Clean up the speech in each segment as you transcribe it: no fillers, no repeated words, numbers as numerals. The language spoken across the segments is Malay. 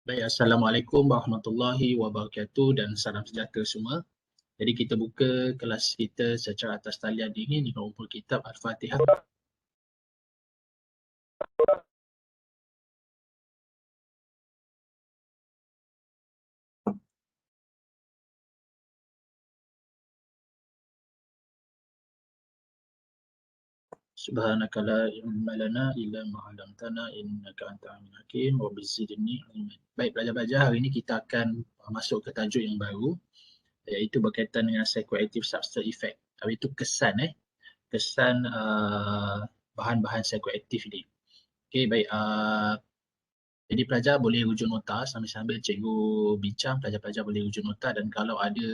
Baik, Assalamualaikum warahmatullahi wabarakatuh dan salam sejahtera semua. Jadi kita buka kelas kita secara atas talian dingin dengan umpul kitab Al-Fatihah. Subhanaka la ilma lana illa ma 'allamtana innaka antal alimul hakim wa bizidni ilman. Baik, pelajar-pelajar, hari ini kita akan masuk ke tajuk yang baru, iaitu berkaitan dengan psychoactive substance effect. Itu kesan kesan bahan-bahan psychoactive ini. Okey, baik. Jadi pelajar boleh rujuk nota sambil-sambil cikgu bincang, pelajar-pelajar boleh rujuk nota, dan kalau ada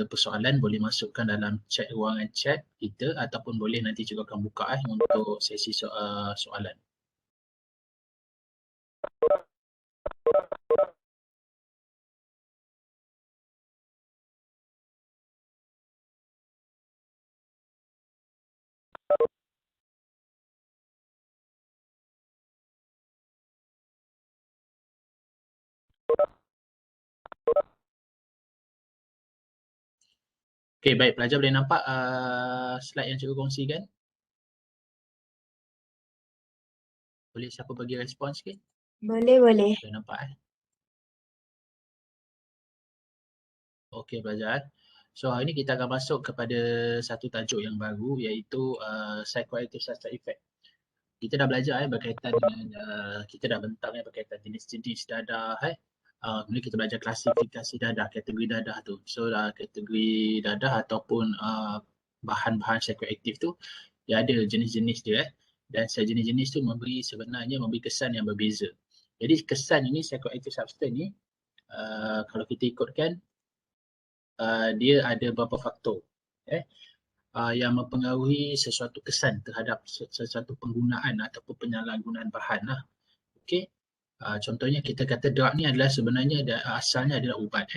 persoalan boleh masukkan dalam chat, ruangan chat kita, ataupun boleh nanti cikgu akan buka untuk sesi soalan. Okey, baik, pelajar boleh nampak slide yang cikgu kongsikan? Boleh siapa bagi respon sikit? Boleh. Boleh nampak Okey pelajar. So hari ini kita akan masuk kepada satu tajuk yang baru, iaitu psychoactive substance effect. Kita dah belajar berkaitan dengan kita dah bentang berkaitan jenis-jenis dadah kemudian kita belajar klasifikasi dadah, kategori dadah tu. So kategori dadah ataupun bahan-bahan psychoactive tu, dia ada jenis-jenis dia dan sejenis-jenis tu sebenarnya memberi kesan yang berbeza. Jadi kesan ini, psychoactive substance ni, kalau kita ikutkan, dia ada beberapa faktor yang mempengaruhi sesuatu kesan terhadap sesuatu penggunaan ataupun penyalahgunaan bahan lah. Okey. Contohnya kita kata drug ni adalah sebenarnya asalnya adalah ubat.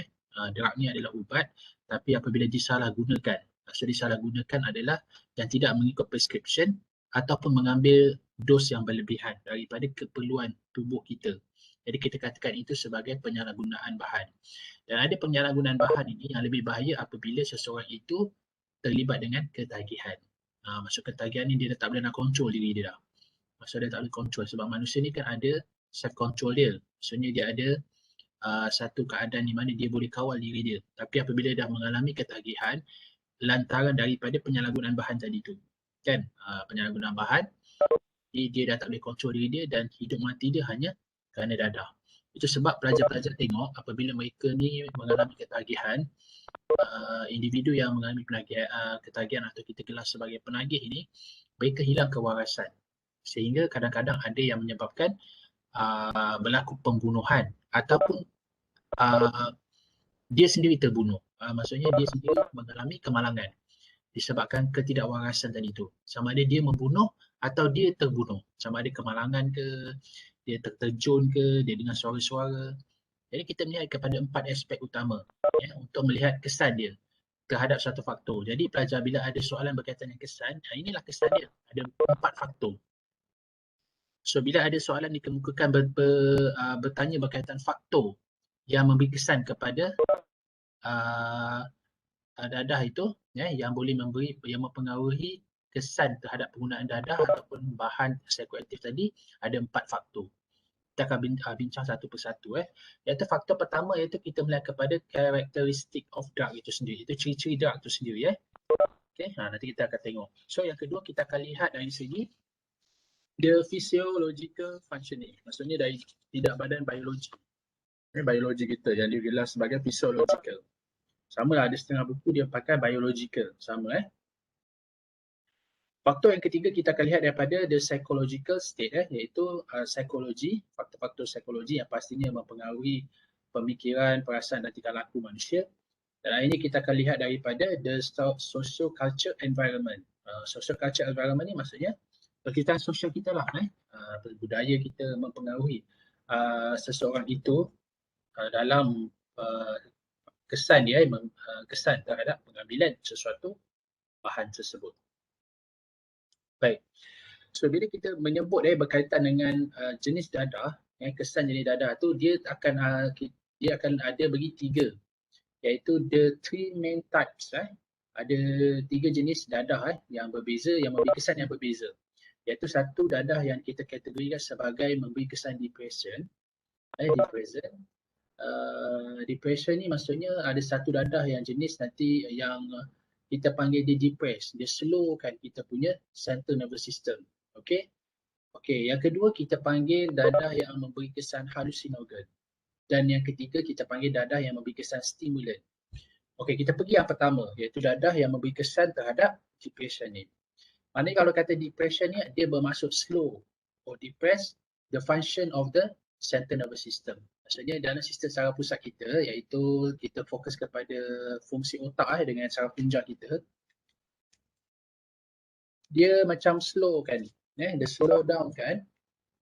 Drug ni adalah ubat, tapi apabila disalahgunakan, maksud disalahgunakan adalah yang tidak mengikut prescription ataupun mengambil dos yang berlebihan daripada keperluan tubuh kita. Jadi kita katakan itu sebagai penyalahgunaan bahan. Dan ada penyalahgunaan bahan ini yang lebih bahaya apabila seseorang itu terlibat dengan ketagihan. Maksud ketagihan ni dia dah tak boleh nak kontrol diri dia dah. Maksud dia tak boleh kontrol sebab manusia ni kan ada self control dia. Maksudnya dia ada satu keadaan di mana dia boleh kawal diri dia. Tapi apabila dah mengalami ketagihan lantaran daripada penyalahgunaan bahan tadi tu, kan, penyalahgunaan bahan, dia dah tak boleh kontrol diri dia dan hidup mati dia hanya kerana dadah. Itu sebab pelajar-pelajar tengok apabila mereka ni mengalami ketagihan, individu yang mengalami ketagihan atau kita gelar sebagai penagih ini, mereka hilang kewarasan sehingga kadang-kadang ada yang menyebabkan berlaku pembunuhan ataupun dia sendiri terbunuh. Maksudnya dia sendiri mengalami kemalangan disebabkan ketidakwarasan tadi tu. Sama ada dia membunuh atau dia terbunuh. Sama ada kemalangan ke, dia terterjun ke, dia dengar suara-suara. Jadi kita melihat kepada 4 aspek utama untuk melihat kesan dia terhadap satu faktor. Jadi pelajar bila ada soalan berkaitan dengan kesan, inilah kesan dia. Ada 4 faktor. So bila ada soalan dikemukakan bertanya berkaitan faktor yang memberi kesan kepada dadah itu, yang boleh yang mempengaruhi kesan terhadap penggunaan dadah ataupun bahan psychoactive tadi, ada 4 faktor. Kita akan bincang satu persatu. Iaitu faktor pertama iaitu kita melihat kepada characteristic of drug itu sendiri. Itu ciri-ciri drug itu sendiri. Okay. Nanti kita akan tengok. So yang kedua kita akan lihat dari segi the physiological functioning. Maksudnya dari tidak badan biologi. Biologi kita yang digelar sebagai physiological. Sama lah, ada setengah buku dia pakai biological. Sama Faktor yang ketiga kita akan lihat daripada the psychological state, iaitu psikologi, faktor-faktor psikologi yang pastinya mempengaruhi pemikiran, perasaan dan tingkah laku manusia. Dan ini kita akan lihat daripada the social culture environment. Social culture environment ni maksudnya perkiraan sosial kita lah, budaya kita mempengaruhi seseorang itu dalam kesan dia, kesan terhadap pengambilan sesuatu bahan tersebut. Baik. So bila kita menyebut berkaitan dengan jenis dadah, kesan jenis dadah tu dia akan ada bagi 3, iaitu the 3 main types. Ada 3 jenis dadah yang berbeza, yang memberi kesan yang berbeza. Iaitu satu dadah yang kita kategorikan sebagai memberi kesan depression. Depression. Depression ni maksudnya ada satu dadah yang jenis nanti yang kita panggil dia depressed. Dia slowkan kita punya central nervous system. Okey. Okey, yang kedua kita panggil dadah yang memberi kesan hallucinogen. Dan yang ketiga kita panggil dadah yang memberi kesan stimulant. Okey, kita pergi yang pertama iaitu dadah yang memberi kesan terhadap depression ni. Maknanya kalau kata depression ni dia bermaksud slow or depress the function of the central nervous system. Maksudnya dalam sistem saraf pusat kita iaitu kita fokus kepada fungsi otak dengan saraf punca kita. Dia macam slow kan. Dia slow down kan.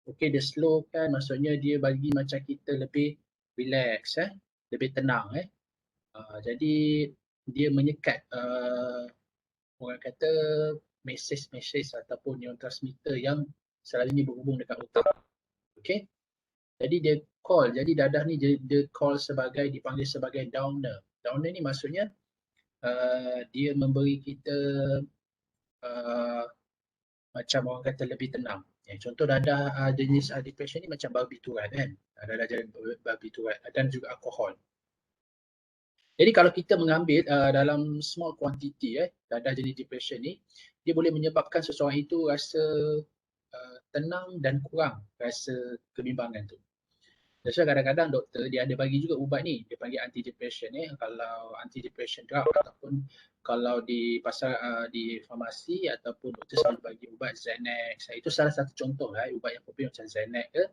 Okey, dia slow kan maksudnya dia bagi macam kita lebih relax, lebih tenang. Jadi dia menyekat orang kata mesej-mesej ataupun neurotransmitter yang selalunya berhubung dengan otak. Okey. Jadi dia call, jadi dadah ni dia dipanggil sebagai downer. Downer ni maksudnya dia memberi kita macam orang kata lebih tenang. Contoh dadah jenis depression ni macam barbiturat kan. Dadah jenis barbiturat dan juga alkohol. Jadi kalau kita mengambil dalam small quantity dadah jenis depression ni, dia boleh menyebabkan seseorang itu rasa tenang dan kurang rasa kebimbangan tu. So kadang-kadang doktor dia ada bagi juga ubat ni, dia panggil anti-depression kalau anti-depression drug ataupun kalau di pasar di farmasi ataupun doktor selalu bagi ubat Xanax. Itu salah satu contoh ubat yang popular macam Xanax ke.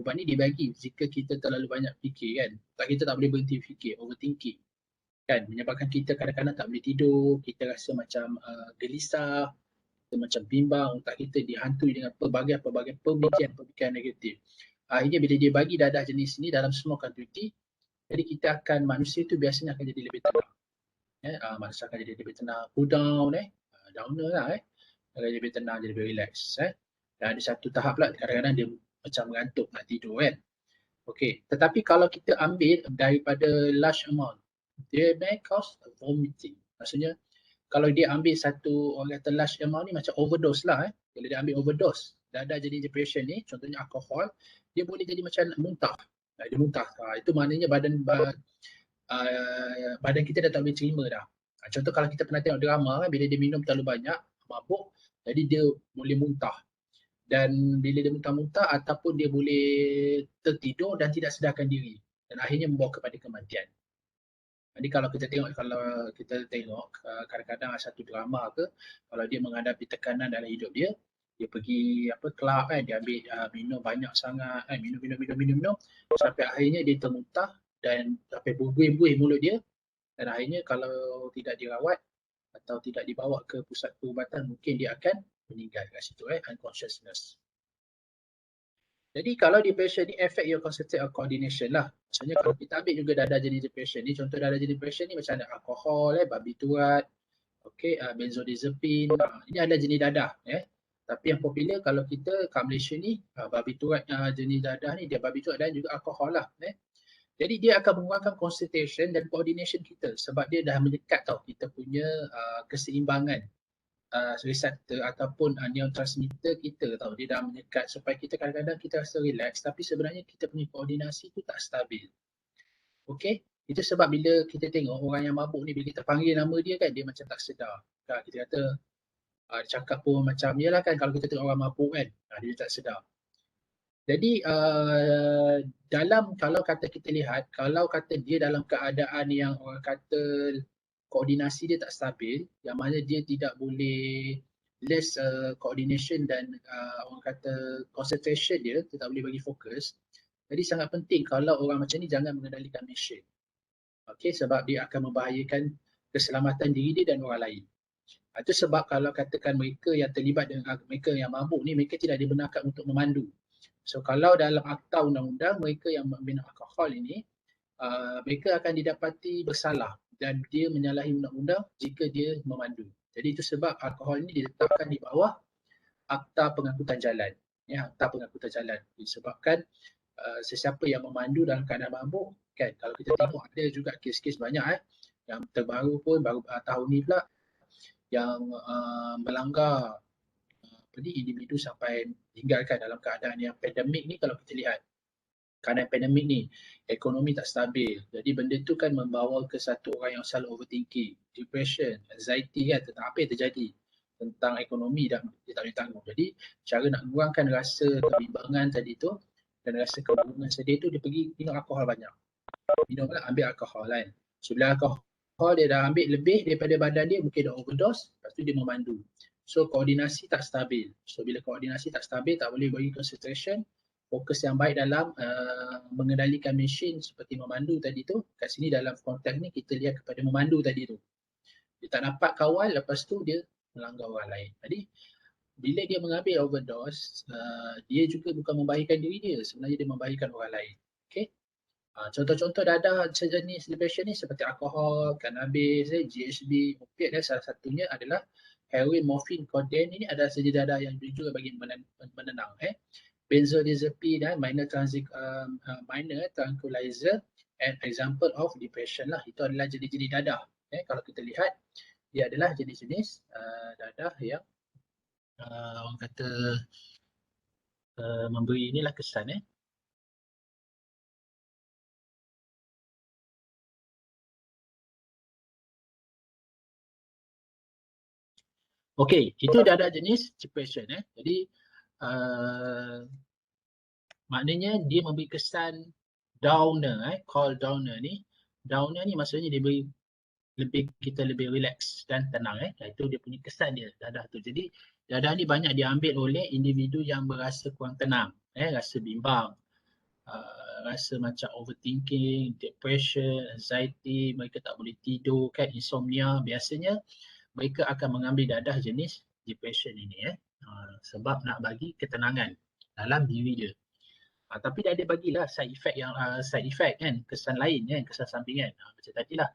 Ubat ni dibagi jika kita terlalu banyak fikir kan. Kita tak boleh berhenti fikir, overthinking. Kan menyebabkan kita kadang-kadang tak boleh tidur, kita rasa macam gelisah, kita macam bimbang, otak kita dihantui dengan pelbagai pemikiran negatif. Akhirnya bila dia bagi dadah jenis ni dalam small quantity, jadi manusia tu biasanya akan jadi lebih tenang. Manusia akan jadi lebih tenang, cool down, downer lah akan jadi lebih tenang, jadi lebih relax. Dan ada satu tahap pula kadang-kadang dia macam mengantuk nak tidur kan. Okey, tetapi kalau kita ambil daripada large amount, dia may cause vomiting. Maksudnya kalau dia ambil satu orang kata large amount ni macam overdose lah. Kalau dia ambil overdose, dadah jadi depression ni, contohnya alkohol, dia boleh jadi macam muntah. Dia muntah. Itu maknanya badan kita dah tak boleh terima dah. Contoh kalau kita pernah tengok drama bila dia minum terlalu banyak, mabuk, jadi dia boleh muntah. Dan bila dia muntah-muntah ataupun dia boleh tertidur dan tidak sedarkan diri dan akhirnya membawa kepada kematian. Jadi kalau kita tengok kadang-kadang satu drama ke, kalau dia menghadapi tekanan dalam hidup dia pergi kelab dia ambil minum banyak sangat, minum sampai akhirnya dia termuntah dan sampai berbuih-buih mulut dia dan akhirnya kalau tidak dirawat atau tidak dibawa ke pusat perubatan mungkin dia akan meninggal kat situ unconsciousness. Jadi kalau depression ni affect your concentrate or coordination lah. Maksudnya kalau kita ambil juga dadah jenis depression ni, contoh dadah jenis depression ni macam ada alkohol, barbiturat, benzodiazepine, ini ada jenis dadah. Tapi yang popular kalau kita kat Malaysia ni, barbiturat jenis dadah ni, dia barbiturat dan juga alkohol lah. Jadi dia akan mengurangkan concentration dan coordination kita sebab dia dah menyekat kita punya keseimbangan reseptor ataupun neurotransmitter kita dia dah menyekat supaya kita kadang-kadang kita rasa relax tapi sebenarnya kita punya koordinasi tu tak stabil. Okey, itu sebab bila kita tengok orang yang mabuk ni bila kita panggil nama dia kan dia macam tak sedar. Kita kata cakap pun macam yalah kan kalau kita tengok orang mabuk kan dia tak sedar. Jadi kalau kata kita lihat kalau kata dia dalam keadaan yang orang kata koordinasi dia tak stabil, yang mana dia tidak boleh less coordination dan orang kata concentration dia tak boleh bagi fokus. Jadi sangat penting kalau orang macam ni jangan mengendalikan mesin. Okey, sebab dia akan membahayakan keselamatan diri dia dan orang lain. Itu sebab kalau katakan mereka yang terlibat dengan mereka yang mabuk ni mereka tidak dibenarkan untuk memandu. So kalau dalam akta undang-undang mereka yang minum alkohol ini mereka akan didapati bersalah dan dia menyalahi undang-undang jika dia memandu. Jadi itu sebab alkohol ini diletakkan di bawah akta pengangkutan jalan. Ya, akta pengangkutan jalan. Disebabkan sesiapa yang memandu dalam keadaan mabuk, kan, kalau kita tengok ada juga kes-kes banyak yang terbaru pun baru tahun ni pula yang melanggar individu sampai tinggalkan dalam keadaan yang pandemik ni. Kalau kita lihat keadaan pandemik ni, ekonomi tak stabil, jadi benda tu kan membawa ke satu orang yang selalu overthinking, depression, anxiety kan tentang apa yang terjadi tentang ekonomi dan dia tak boleh tanggung. Jadi cara nak kurangkan rasa kebimbangan tadi tu dan rasa kebingungan sedih tu, dia pergi minum alkohol banyak. Ambil alkohol kan. So bila alkohol dia dah ambil lebih daripada badan dia, mungkin dah overdose, lepas tu dia memandu. So koordinasi tak stabil. So bila koordinasi tak stabil, tak boleh bagi concentration, fokus yang baik dalam mengendalikan mesin seperti memandu tadi tu. Kat sini dalam konteks ni kita lihat kepada memandu tadi tu. Dia tak dapat kawal, lepas tu dia melanggar orang lain. Jadi bila dia mengambil overdose, dia juga bukan membahayakan diri dia, sebenarnya dia membahayakan orang lain. Okay? Contoh-contoh dadah sejenis depression ni seperti alkohol, cannabis, GHB, opiat dan salah satunya adalah heroin, morfin, kodein. Ini adalah saja dadah yang juga bagi menenang. Benzodiazepine dan minor tranquilizer and example of depression lah. Itu adalah jenis-jenis dadah. Kalau kita lihat, dia adalah jenis-jenis dadah yang orang kata memberi inilah kesan. Okey, itu dah ada jenis depression. Jadi maknanya dia memberi kesan downer, call downer ni. Downer ni maksudnya dia beri kita lebih relax dan tenang. Itu dia punya kesan dia, dadah tu. Jadi dadah ni banyak diambil oleh individu yang berasa kurang tenang, rasa bimbang, rasa macam overthinking, depression, anxiety, mereka tak boleh tidur kan, insomnia. Biasanya mereka akan mengambil dadah jenis depression ini sebab nak bagi ketenangan dalam diri dia. Tapi dia ada bagilah side effect kan, kesan lain kan, kesan sampingan. Macam tadilah,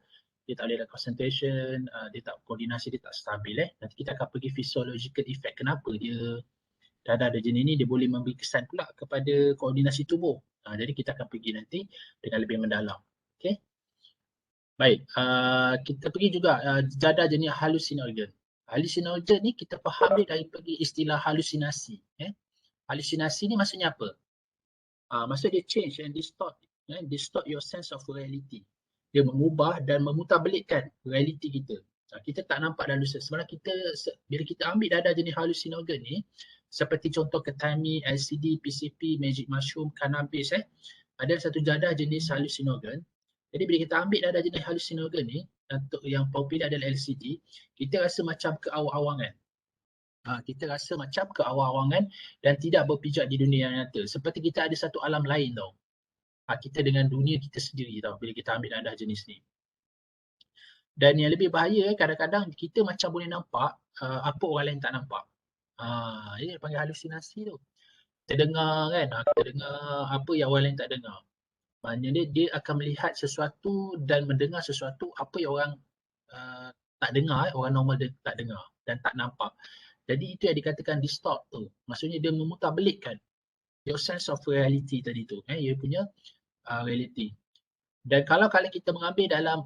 dia tak boleh ada concentration, dia tak koordinasi, dia tak stabil. Nanti kita akan pergi physiological effect. Kenapa dia dadah ada jenis ni, dia boleh memberi kesan pula kepada koordinasi tubuh. Jadi kita akan pergi nanti dengan lebih mendalam. Okay. Baik, kita pergi juga dadah jenis hallucinogen. Hallucinogen ni kita faham dia daripada istilah halusinasi. Halusinasi ni maksudnya apa? Maksud dia change and distort your sense of reality. Dia mengubah dan memutarbelikkan realiti kita. Kita tak nampak dalam halusinasi. Sebenarnya bila kita ambil dadah jenis halusinogen ni, seperti contoh ketamine, LSD, PCP, magic mushroom, cannabis, ada satu dadah jenis halusinogen. Jadi bila kita ambil dadah jenis halusinogen ni, untuk yang popular adalah LSD, kita rasa macam keawang-awangan. Kita rasa macam keawang-awangan dan tidak berpijak di dunia yang nyata. Seperti kita ada satu alam lain tau. Kita dengan dunia kita sendiri tau bila kita ambil dadah jenis ni. Dan yang lebih bahaya, kadang-kadang kita macam boleh nampak apa orang lain tak nampak. Ini panggil halusinasi tu. Kita dengar kan, kita dengar apa yang orang lain tak dengar. Maknanya dia akan melihat sesuatu dan mendengar sesuatu apa yang orang tak dengar, orang normal dia tak dengar dan tak nampak. Jadi itu yang dikatakan distort tu. Maksudnya dia memutarbelikkan your sense of reality tadi tu. Dia punya reality. Dan kalau kita mengambil dalam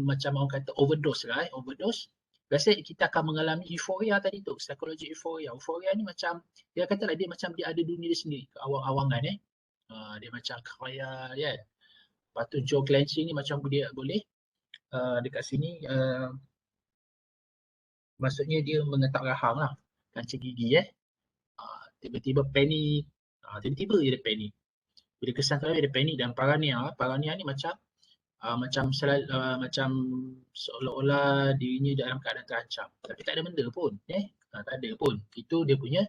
macam orang kata overdose lah, overdose, biasanya kita akan mengalami euforia tadi tu, psikologi euforia. Euforia ni macam, dia katalah dia macam dia ada dunia dia sendiri, keawang-awangan dia macam khayal kan. Lepas tu jaw clenching ni macam dia boleh dekat sini maksudnya dia mengetak rahang lah, kancing gigi tiba-tiba panik, tiba-tiba dia panik. Bila kesan tu ada panik dan paranoia. Paranoia ni macam macam seolah-olah dirinya dalam keadaan terancam. Tapi tak ada benda pun. Tak ada pun. Itu dia punya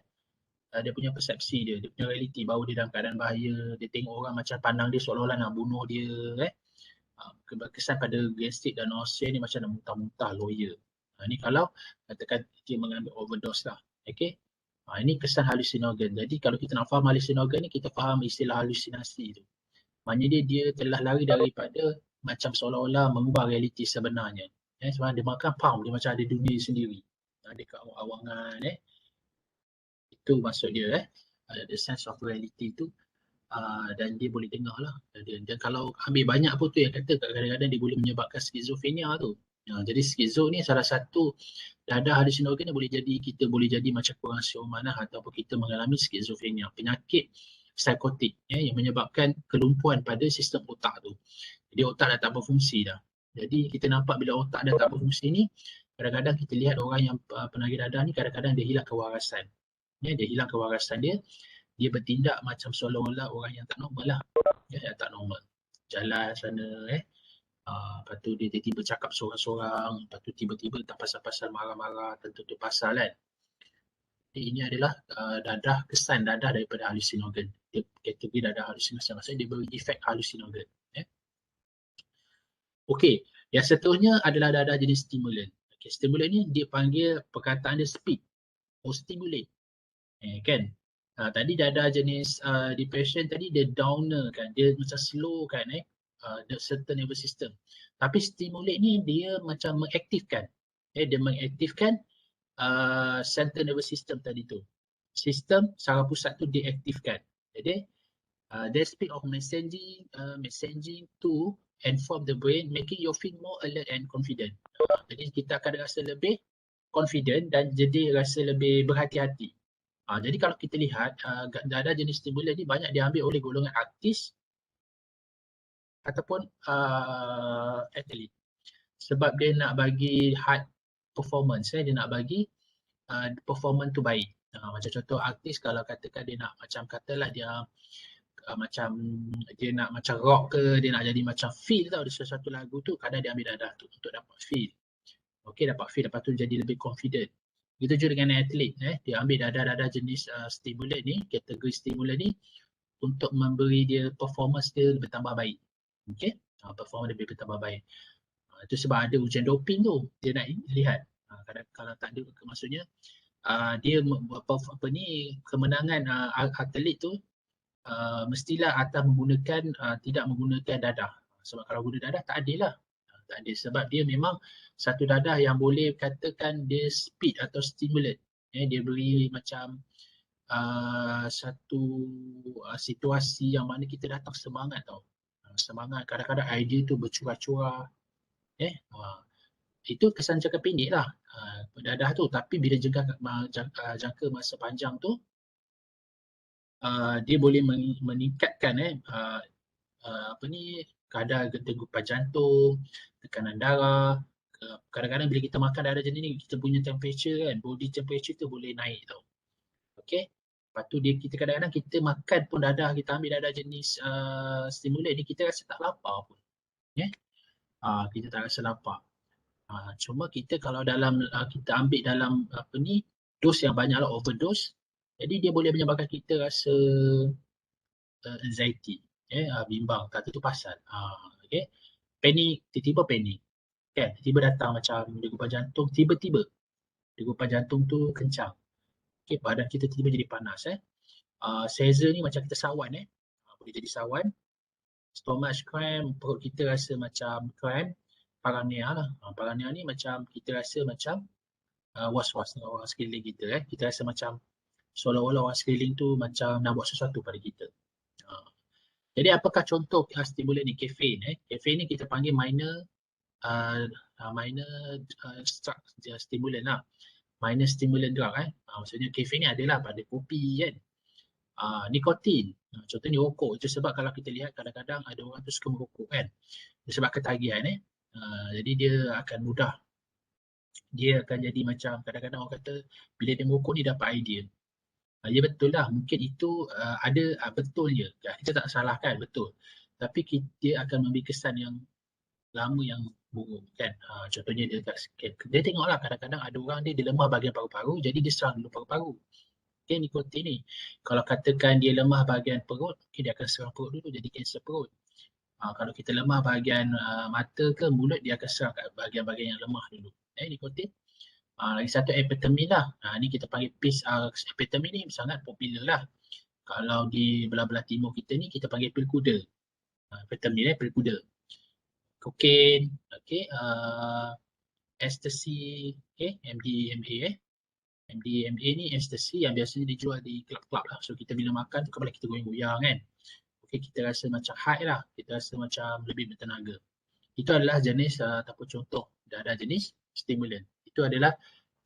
persepsi dia punya realiti bahawa dia dalam keadaan bahaya. Dia tengok orang macam pandang dia seolah-olah nak bunuh dia. Kesan pada gastrik dan nausea ni macam nak muntah-muntah lawyer. Ni kalau katakan dia mengambil overdose lah. Okay. Ini kesan halusinogen. Jadi kalau kita nak faham halusinogen ni, kita faham istilah halusinasi tu. Maknanya dia telah lari daripada macam seolah-olah mengubah realiti sebenarnya. Sebenarnya dia makan dia macam ada dunia sendiri. Ada keawang-awangan. Itu maksud dia the sense of reality tu. Dan dia boleh dengar lah. Dan kalau ambil banyak pun tu yang kata kadang-kadang dia boleh menyebabkan skizofrenia tu. Jadi skizo ni salah satu dadah halusinogen ni boleh jadi kita boleh jadi macam kurang siur manah ataupun kita mengalami skizofrenia, penyakit psikotik yang menyebabkan kelumpuhan pada sistem otak tu. Jadi otak dah tak berfungsi dah. Jadi kita nampak bila otak dah tak berfungsi ni, kadang-kadang kita lihat orang yang penagih dadah ni kadang-kadang dia hilang kewarasan. Dia hilang kewarasan dia bertindak macam seolah-olah orang yang tak normal lah. Yang tak normal. Jalan sana lepas tu dia tiba-tiba cakap sorang-sorang, lepas tu tiba-tiba tak pasal-pasal marah-marah, tentu pasal kan. Jadi ini adalah dadah, kesan dadah daripada halusinogen. Dia kategori dadah halusinogen, maksudnya dia beri efek halusinogen. Okey, yang seterusnya adalah dadah jenis stimulan. Okay, stimulan ni dia panggil perkataan dia speed or stimulate. Kan? Tadi dadah jenis depression tadi dia downer kan, dia macam slow kan the certain nervous system. Tapi stimulate ni dia macam mengaktifkan. Dia mengaktifkan central nervous system tadi tu. Sistem saraf pusat tu diaktifkan. Jadi they speed of messaging to inform the brain, making you feel more alert and confident. Jadi kita akan rasa lebih confident dan jadi rasa lebih berhati-hati. Jadi kalau kita lihat dadah jenis stimulan ni banyak diambil oleh golongan artis ataupun atlet. Sebab dia nak bagi high performance, dia nak bagi performance tu baik. Macam contoh artis kalau katakan dia nak macam katalah dia macam dia nak macam rock ke, dia nak jadi macam feel tau di sesuatu lagu tu, kadang dia ambil dadah tu untuk dapat feel. Okey, dapat feel, lepas tu jadi lebih confident. Begitu juga dengan atlet, dia ambil dadah-dadah jenis stimulan ni, kategori stimulan ni untuk memberi dia performance dia lebih tambah baik. Okey, performance dia lebih bertambah baik. Itu sebab ada ujian doping tu, dia nak lihat. Kadang kalau tak ada, maksudnya dia apa ni kemenangan atlet tu mestilah atas menggunakan tidak menggunakan dadah. Sebab kalau guna dadah tak adil lah. Tak adil sebab dia memang satu dadah yang boleh katakan dia speed atau stimulant. Dia beri macam satu situasi yang mana kita datang semangat tau. Semangat, kadang-kadang idea tu bercurah-curah. Itu kesan jangka pendek lah dadah tu. Tapi bila jangka masa panjang tu dia boleh meningkatkan apa ni kadar degupan jantung, tekanan darah. Kadang-kadang bila kita makan dadah jenis ni, kita punya temperature kan, body temperature tu boleh naik tau. Okey. Lepas tu kita kadang-kadang kita makan pun dadah, kita ambil dadah jenis stimulan ni, kita rasa tak lapar pun. Kita tak rasa lapar. Cuma kita kalau dalam kita ambil dalam apa ni dos yang banyak lah, overdose, jadi dia boleh menyebabkan kita rasa anxiety, bimbang, kata tu pasal. Okay. Panik, tiba-tiba panik. Kan, tiba-tiba datang macam degupan jantung, tiba-tiba degupan jantung tu kencang. Okay, badan kita tiba-tiba jadi panas. Seizure ni macam kita sawan. Boleh jadi sawan. Stomach cramp, perut kita rasa macam cramp. Paranoia lah. Paranoia ni macam kita rasa macam was-was dengan orang sekeliling kita. Kita rasa macam seolah-olah orang sekeliling tu macam nak buat sesuatu pada kita. Jadi apakah contoh stimulan ni? Kafein. Kafein ni kita panggil minor stimulan lah. Minor stimulant drug. Maksudnya kafein ni adalah pada kopi kan. Nikotin. Contohnya rokok. Itu sebab kalau kita lihat kadang-kadang ada orang tu suka merokok kan. Sebab ketagihan. Jadi dia akan mudah. Dia akan jadi macam kadang-kadang orang kata bila dia merokok ni dapat idea. Ya betul lah, mungkin itu ada betul je. Kita tak salahkan, betul. Tapi dia akan memberi kesan yang lama yang buruk kan. Contohnya dia tengoklah kadang-kadang ada orang dia lemah bahagian paru-paru, jadi dia serang dulu paru-paru. Okay, nikotin ni. Kalau katakan dia lemah bahagian perut, okay, dia akan serang perut dulu, jadi kanser perut. Kalau kita lemah bahagian mata ke mulut, dia akan serang bahagian-bahagian yang lemah dulu. Nikotin. Lagi satu amfetamin lah. Ni kita panggil pil amfetamin ni sangat popular lah. Kalau di belah-belah timur kita ni kita panggil pil kuda. Amfetamin pil kuda. Kokain, okay, ecstasy, okay, MDMA MDMA ni ekstasi yang biasanya dijual di kelab-kelab lah. So kita bila makan tu kepala kita goyang-goyang kan. Okay, kita rasa macam high lah. Kita rasa macam lebih bertenaga. Itu adalah jenis ataupun contoh ada jenis stimulan. Itu adalah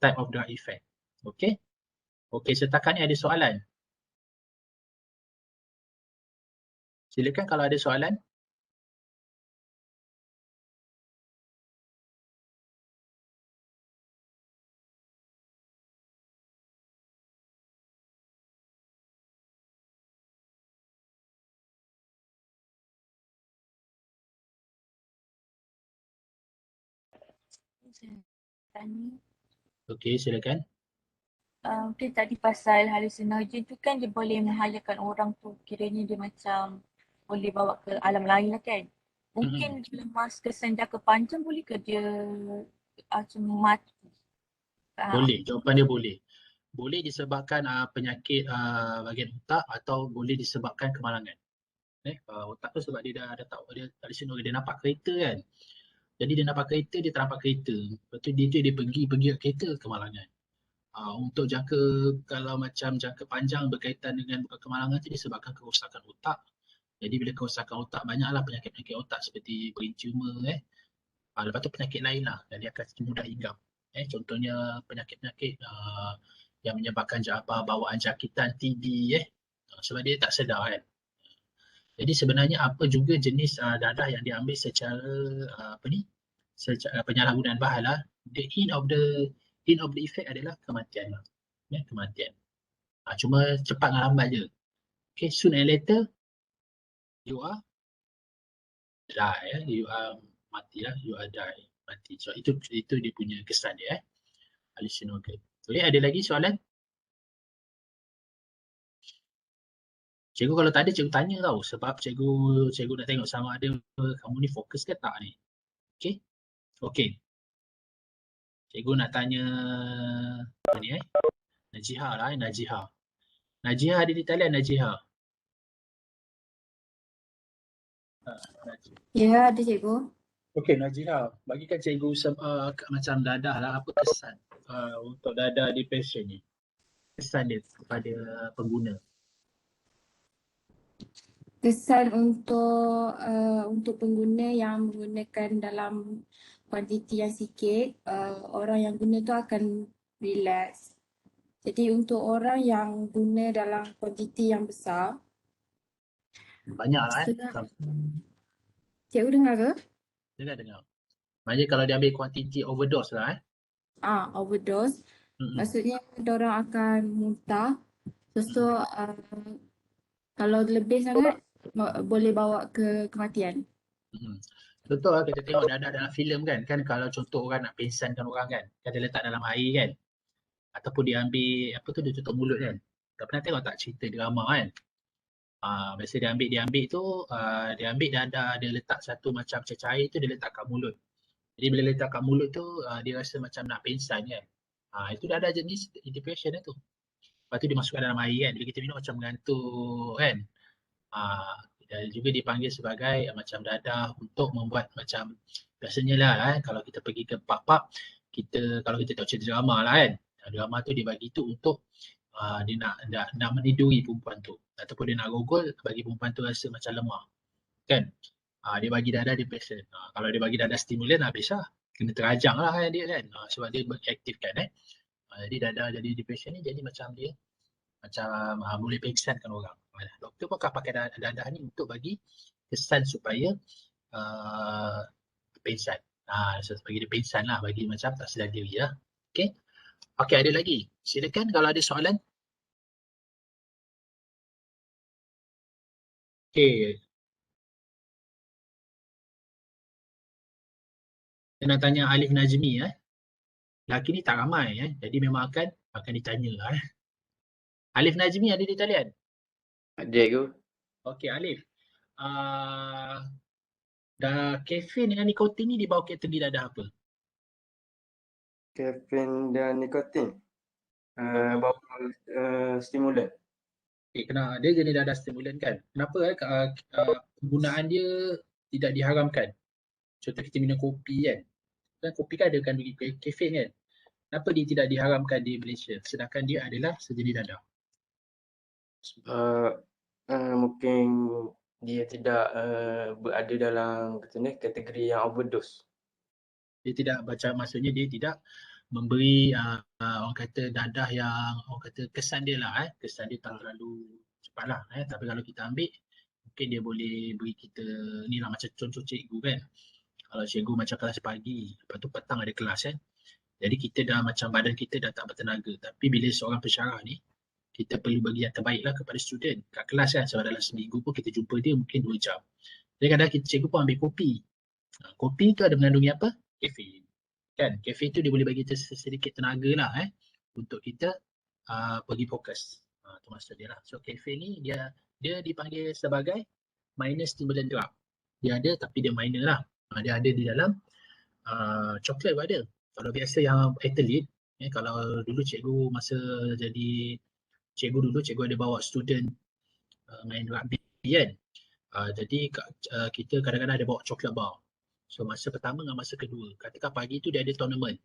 type of drug effect. Okay. Okay, setakat ni ada soalan. Silakan kalau ada soalan. Tanya. Okey, silakan. Mungkin tadi pasal halusinogen tu kan dia boleh menghayakan orang tu, kiranya dia macam boleh bawa ke alam lain lah kan. Mungkin lemas kesan jangka panjang boleh ke dia macam mati? Boleh, jawapan dia boleh. Boleh disebabkan penyakit bahagian otak atau boleh disebabkan kemalangan. Otak tu sebab dia dah tak dia halusinogen, dia nampak kereta kan. Jadi dia nampak kereta, dia ternampak kereta. Lepas tu dia pergi kat kereta, kemalangan. Untuk jangka, kalau macam jangka panjang berkaitan dengan kemalangan tu disebabkan kerosakan otak. Jadi bila kerosakan otak, banyaklah penyakit-penyakit otak seperti brain tumor. Lepas tu penyakit lain lah dan dia akan mudah hinggap. Contohnya penyakit-penyakit yang menyebabkan bawaan jangkitan TB sebab dia tak sedar kan. Jadi sebenarnya apa juga jenis dadah yang diambil secara secara penyalahgunaan bahan lah, the end of the effect adalah kematian lah. Kematian. Cuma cepat dan lambat je. Okay, soon and later you are die, you are mati lah, you are die, mati. So itu dia punya kesan dia hallucinogen. Boleh ada lagi soalan? Cikgu kalau tak ada, cikgu tanya tau. Sebab cikgu nak tengok sama ada kamu ni fokus ke tak ni. Okay? Okay. Cikgu nak tanya apa ni Najihah lah Najihah. Najihah ada di talian Najihah? Ya, ada cikgu. Okay Najihah, bagikan cikgu macam dadah lah, apa kesan untuk dadah depression ni? Kesan dia kepada pengguna. Kesan untuk pengguna yang menggunakan dalam kuantiti yang sikit, orang yang guna tu akan relax. Jadi untuk orang yang guna dalam kuantiti yang besar, Banyak lah cikgu dengar ke? Dengar. Maksudnya kalau dia ambil kuantiti overdose lah Overdose. Maksudnya diorang akan muntah. Kalau lebih sangat boleh bawa ke kematian. Contoh lah kita tengok dadah dalam filem kan kalau contoh orang nak pingsankan orang kan dia letak dalam air kan, ataupun dia ambil apa tu, dia tutup mulut kan. Tak pernah tengok tak cerita drama kan? Biasa dia ambil tu, dia ambil dadah, dia letak satu macam cecair tu, dia letak kat mulut. Jadi bila letak kat mulut tu, dia rasa macam nak pingsan kan. Itu dah ada jenis depression tu. Lepas tu dia masukkan dalam air kan, bila kita minum macam mengantuk kan. Dan juga dipanggil sebagai macam dadah untuk membuat macam biasanya lah kalau kita pergi ke pub, kalau kita tengok cerita drama lah kan, drama tu dia bagi tu untuk dia nak meniduri perempuan tu ataupun dia nak rogol bagi perempuan tu rasa macam lemah kan. Dia bagi dadah depression. Kalau dia bagi dadah stimulan habis lah, kena terajang lah kan dia kan, sebab dia mengaktifkan jadi dadah jadi depression ni jadi macam dia macam boleh pingsankan orang. Doktor pun akan pakai dadah ni untuk bagi kesan supaya pingsan. Bagi dia pingsan lah, bagi macam tak sedar diri lah. Okay. Okay, ada lagi. Silakan kalau ada soalan. Okay. Saya nak tanya Alif Najmi lelaki ni tak ramai jadi memang akan ditanya Alif Najmi ada di talian? Ada cikgu. Okey Alif. Kafein dengan nikotin ni di bawah kategori dadah apa? Kafein dan nikotin. Bawa stimulan. Kena dia jenis dadah stimulan kan. Kenapa penggunaan dia tidak diharamkan? Contoh kita minum kopi kan. Kopi kan ada kandungan kafein kan. Kenapa dia tidak diharamkan di Malaysia sedangkan dia adalah sejenis dadah? Sebab mungkin dia tidak berada dalam kata ni, kategori yang overdose. Dia tidak baca, maksudnya dia tidak memberi orang kata dadah yang orang kata kesan dia lah, kesan dia tak terlalu cepat lah, tapi kalau kita ambil mungkin dia boleh beri kita ni lah, macam contoh cikgu kan, kalau cikgu macam kelas pagi lepas tu petang ada kelas kan, jadi kita dah macam badan kita dah tak bertenaga, tapi bila seorang pensyarah ni kita perlu bagi yang terbaik lah kepada student kat kelas kan, sebab dalam seminggu pun kita jumpa dia mungkin 2 jam, jadi kadang cikgu pun ambil kopi. Kopi tu ada mengandungi apa? Kafein. Kan? Kafein tu dia boleh bagi kita sedikit tenaga lah untuk kita pergi fokus. Tu maksud dia lah. So kafein ni dia dipanggil sebagai minor stimulant drug. Dia ada tapi dia minor lah. Dia ada di dalam coklat pun ada. Kalau biasa yang atlet, kalau dulu cikgu masa jadi cikgu dulu, cikgu ada bawa student main rugby kan. Jadi kita kadang-kadang ada bawa coklat bar. So masa pertama dengan masa kedua, katakan pagi tu dia ada tournament.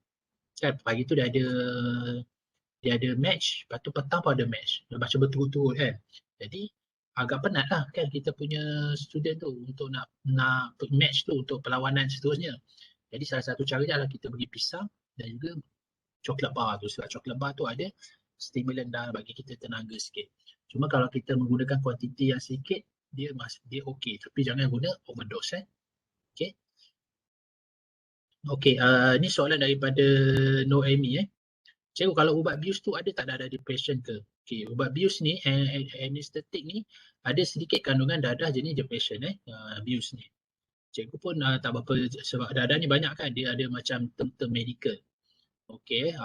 Kan pagi tu dia ada match, lepas tu petang pun ada match. Dia macam berturut-turut kan. Jadi agak penat lah kan kita punya student tu untuk nak match tu untuk perlawanan seterusnya. Jadi salah satu caranya adalah kita bagi pisang dan juga coklat bar tu. Sebab coklat bar tu ada stimulan dah bagi kita tenaga sikit. Cuma kalau kita menggunakan kuantiti yang sikit, dia okey. Tapi jangan guna overdose Okay. Okey, ni soalan daripada Noemi Cikgu, kalau ubat bius tu ada tak dadah depression ke? Okey, ubat bius ni anesthetic ni ada sedikit kandungan dadah jenis depression bius ni. Cikgu pun tak berapa, sebab dadah ni banyak kan, dia ada macam term-term medical. Okey,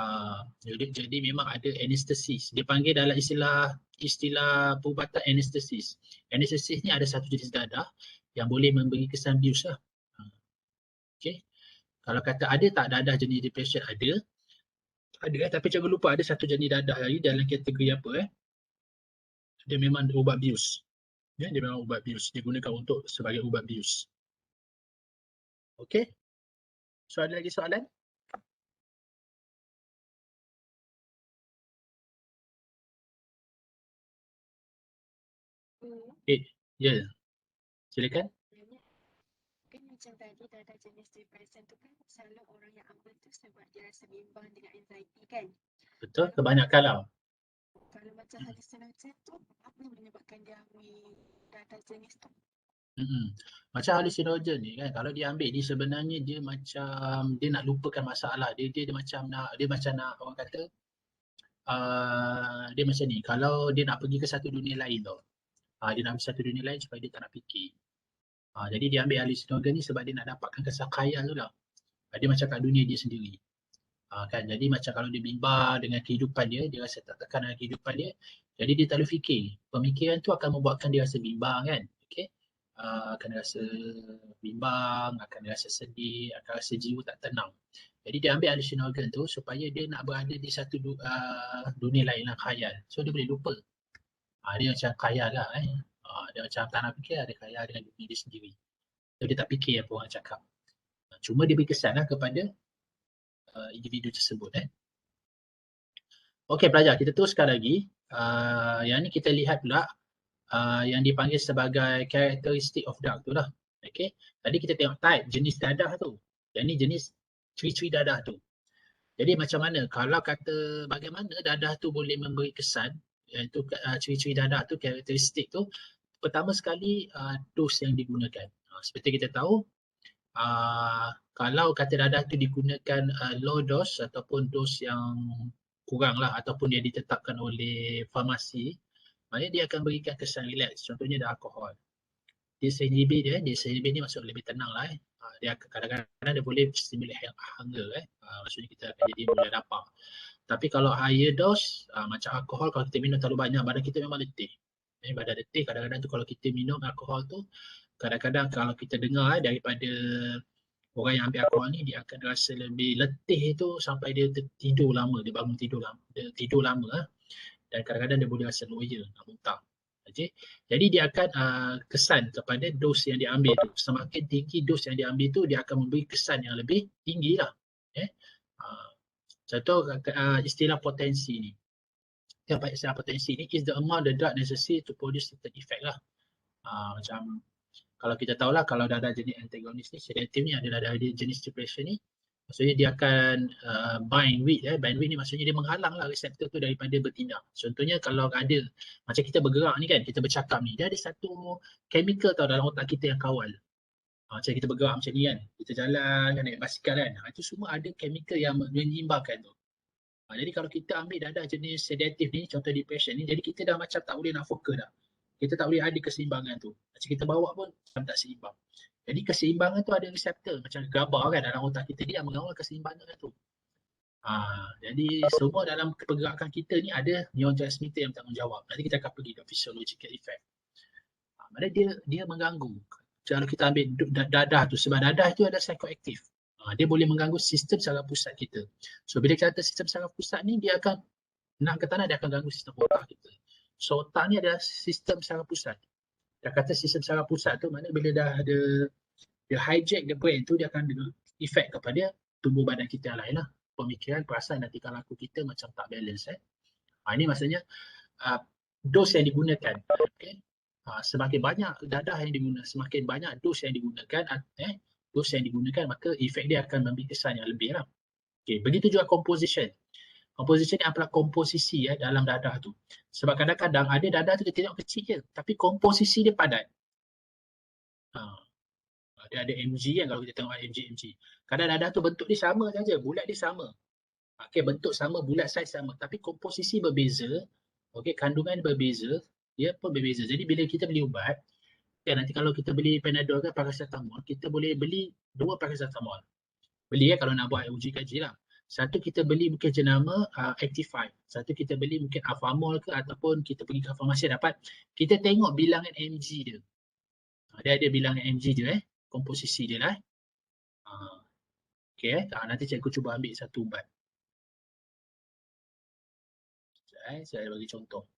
jadi memang ada anestesis. Dia panggil dalam istilah perubatan anestesis. Anestesis ni ada satu jenis dadah yang boleh memberi kesan bius lah. Okey. Kalau kata ada tak dadah jenis depression, ada tapi jangan lupa ada satu jenis dadah lagi dalam kategori apa dia memang ubat bius. Dia memang ubat bius, digunakan untuk sebagai ubat bius. Okey. So ada lagi soalan? Ya. Silakan. Kan macam tadi dadah jenis depression tu kan selalu orang yang ambil tu sebab dia rasa bimbang dengan anxiety kan. Betul, kebanyakan lah. Kalau macam halusinasi tu, apa yang menyebabkan dia ambil dadah jenis tu? Macam halusinogen ni kan, kalau dia ambil, dia sebenarnya dia macam dia nak lupakan masalah. Dia macam nak orang kata dia macam ni, kalau dia nak pergi ke satu dunia lain tau. Dia nak pergi satu dunia lain supaya dia tak nak fikir. Jadi dia ambil halusinogen ni sebab dia nak dapatkan kesan khayal tu lah. Dia macam kat dunia dia sendiri. Kan, jadi macam kalau dia bimbang dengan kehidupan dia rasa tak tekan dengan kehidupan dia, jadi dia tak boleh fikir. Pemikiran tu akan membuatkan dia rasa bimbang kan. Okey. Akan rasa bimbang, akan rasa sedih, akan rasa jiwa tak tenang. Jadi dia ambil halusinogen tu supaya dia nak berada di satu dunia lain lah, khayal. So dia boleh lupa. Dia macam khayal lah dia macam tak nak fikir, ada khayal dengan dunia dia sendiri. So dia tak fikir apa orang cakap. Cuma dia beri kesan lah kepada individu tersebut. Okey pelajar, kita teruskan lagi. Yang ni kita lihat pula yang dipanggil sebagai characteristic of drug tu lah. Okey. Tadi kita tengok type, jenis dadah tu. Yang ni jenis ciri-ciri dadah tu. Jadi macam mana kalau kata bagaimana dadah tu boleh memberi kesan, iaitu ciri-ciri dadah tu, karakteristik tu, pertama sekali dos yang digunakan. Seperti kita tahu, kalau kata dadah tu digunakan low dose ataupun dos yang kurang lah, ataupun dia ditetapkan oleh farmasi, maknanya dia akan berikan kesan relax. Contohnya ada alkohol. Disinhibit ni maksud lebih tenang lah. Dia kadang-kadang dia boleh stimulate hunger maksudnya kita akan jadi mudah lapar. Tapi kalau higher dose macam alkohol, kalau kita minum terlalu banyak, badan kita memang letih. Badan letih, kadang-kadang tu kalau kita minum alkohol tu, kadang-kadang kalau kita dengar daripada orang yang ambil alkohol ni, dia akan rasa lebih letih tu sampai dia tidur lama, dia bangun tidur lama dan kadang-kadang dia boleh rasa loya, nak muntah. Okay. Jadi dia akan kesan kepada dos yang diambil tu. Semakin tinggi dos yang diambil tu, dia akan memberi kesan yang lebih tinggi lah. Contoh istilah potensi ni. Apa istilah potensi ni is the amount the drug necessary to produce certain effect lah. Macam kalau kita tahulah kalau dadah jenis antagonis ni, sedatif ni adalah dadah jenis depression ni, maksudnya dia akan bind with ni maksudnya dia menghalang lah reseptor tu daripada bertindak. Contohnya kalau ada macam kita bergerak ni kan, kita bercakap ni, dia ada satu chemical tau dalam otak kita yang kawal. Macam kita bergerak macam ni kan, kita jalan kan, naik basikal kan, itu semua ada chemical yang menyeimbangkan tu. Jadi kalau kita ambil dadah jenis sedatif ni, contoh depression ni, jadi kita dah macam tak boleh nak fokus dah. Kita tak boleh ada keseimbangan tu. Macam kita bawa pun macam tak seimbang. Jadi keseimbangan tu ada reseptor macam GABA kan dalam otak kita, dia yang mengawal keseimbangan tu. Jadi semua dalam pergerakan kita ni ada neurotransmitter yang bertanggungjawab. Nanti kita akan pergi ke physiological effect. Maknanya dia mengganggu. Kalau kita ambil dadah tu, sebab dadah tu ada psychoaktif. Dia boleh mengganggu sistem saraf pusat kita. So bila kita kata sistem saraf pusat ni, dia akan nak ke tanah, dia akan ganggu sistem otak kita. So otak ni adalah sistem saraf pusat. Dia kata sistem saraf pusat tu mana bila dah ada dia hijack the brain tu, dia akan efek kepada tubuh badan kita yang lain lah. Pemikiran, perasaan dan tingkah laku kita macam tak balance. Ini maksudnya dos yang digunakan. Okay? Semakin banyak dadah yang digunakan, semakin banyak dos yang digunakan, dos yang digunakan, maka efek dia akan memberi kesan yang lebih lah. Okay. Begitu juga composition. Composition ni adalah komposisi dalam dadah tu. Sebab kadang-kadang ada dadah tu kita tengok kecil je, tapi komposisi dia padat. Dia ada MG kan, kalau kita tengok MG. Kadang dadah tu bentuk dia sama saja, bulat dia sama. Okay, bentuk sama, bulat saiz sama, tapi komposisi berbeza. Okay, kandungan berbeza, dia pun berbeza. Jadi bila kita beli ubat, nanti kalau kita beli Panadol ke paracetamol, kita boleh beli 2 paracetamol. Beli kalau nak buat uji kaji lah. Satu kita beli mungkin jenama Actify. Satu kita beli mungkin Avamol ke, ataupun kita pergi ke farmasi dapat. Kita tengok bilangan mg dia. Dia ada bilangan mg dia komposisi dia lah. Okay, nanti cikgu cuba ambil satu ubat. Saya bagi contoh.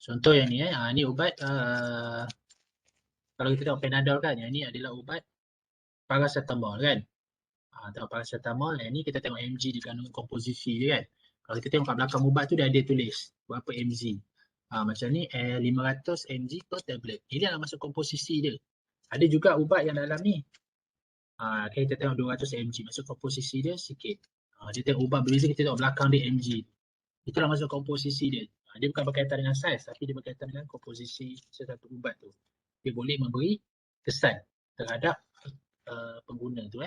Contoh yang ni ni ubat kalau kita tengok Panadol kan, yang ni adalah ubat paracetamol kan. Tengok paracetamol, yang ni kita tengok mg di kandungan komposisi dia kan. Kalau kita tengok kat belakang ubat tu dia ada tulis berapa mg. Macam ni 500 mg per tablet. Ini adalah masuk komposisi dia. Ada juga ubat yang dalam ni. Kita tengok 200 mg masuk komposisi dia sikit. Dia tengok ubat berbeza, kita tengok belakang dia mg. Itulah masuk komposisi dia. Dia bukan berkaitan dengan saiz, tapi dia berkaitan dengan komposisi satu ubat tu. Dia boleh memberi kesan terhadap pengguna tu.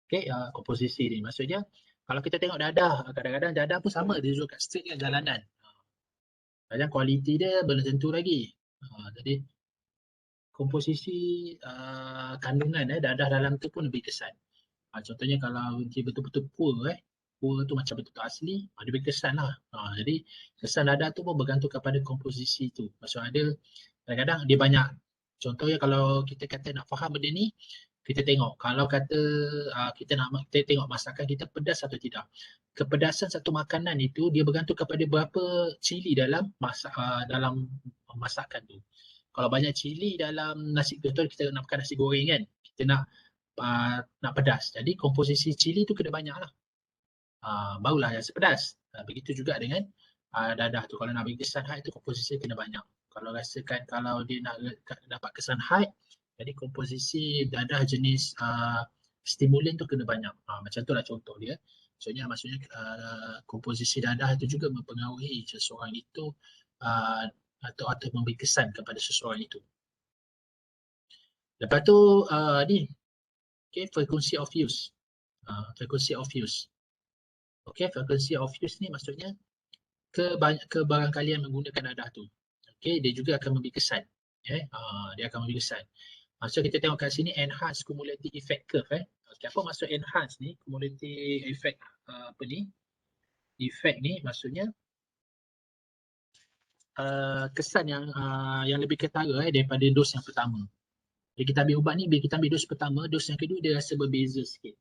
Okay, komposisi ni maksudnya kalau kita tengok dadah, kadang-kadang dadah pun sama, dia juga kat street kan, jalanan. Kadang kualiti dia belum tentu lagi. Jadi komposisi kandungan dadah dalam tu pun lebih kesan. Contohnya kalau dia betul-betul poor tu macam betul-betul asli, dia beri kesan lah. Jadi kesan dadah tu pun bergantung kepada komposisi tu. Maksud ada kadang-kadang dia banyak. Contohnya kalau kita kata nak faham benda ni, kita tengok kalau kata kita tengok masakan kita pedas atau tidak. Kepedasan satu makanan itu dia bergantung kepada berapa cili dalam masakan tu. Kalau banyak cili dalam nasi, contoh kita nak makan nasi goreng kan, kita nak pedas. Jadi komposisi cili tu kena banyak lah. Barulah rasa pedas. Begitu juga dengan dadah tu. Kalau nak bagi kesan high tu komposisi kena banyak. Kalau rasakan kalau dia nak dapat kesan high, jadi komposisi dadah jenis stimulan tu kena banyak. Macam tu lah contoh dia. Maksudnya komposisi dadah tu juga mempengaruhi seseorang itu atau memberi kesan kepada seseorang itu. Lepas tu ni, frequency of use. Frequency of use. Frequency of use ni maksudnya kebarangkalian menggunakan dadah tu. Dia juga akan memberi kesan. Dia akan memberi kesan. So kita tengok kat sini enhance cumulative effect curve. Apa maksud enhance ni? Cumulative effect effect ni maksudnya kesan yang lebih ketara daripada dos yang pertama. Bila kita ambil ubat ni, bila kita ambil dos pertama, dos yang kedua dia rasa berbeza sikit.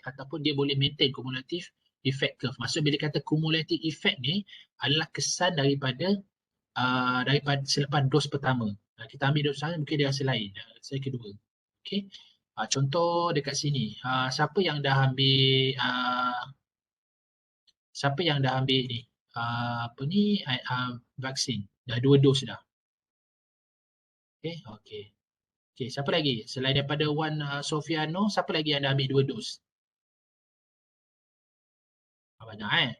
Ataupun dia boleh maintain cumulative effect curve. Maksud bila kata cumulative effect ni adalah kesan daripada selepas dos pertama. Kita ambil dos pertama mungkin dia rasa lain. Dos kedua. Contoh dekat sini. Siapa yang dah ambil ni? Vaksin. Dah 2 dos dah. Okey, siapa lagi? Selain daripada Wan Sofiano, siapa lagi yang dah ambil 2 dos? Banyak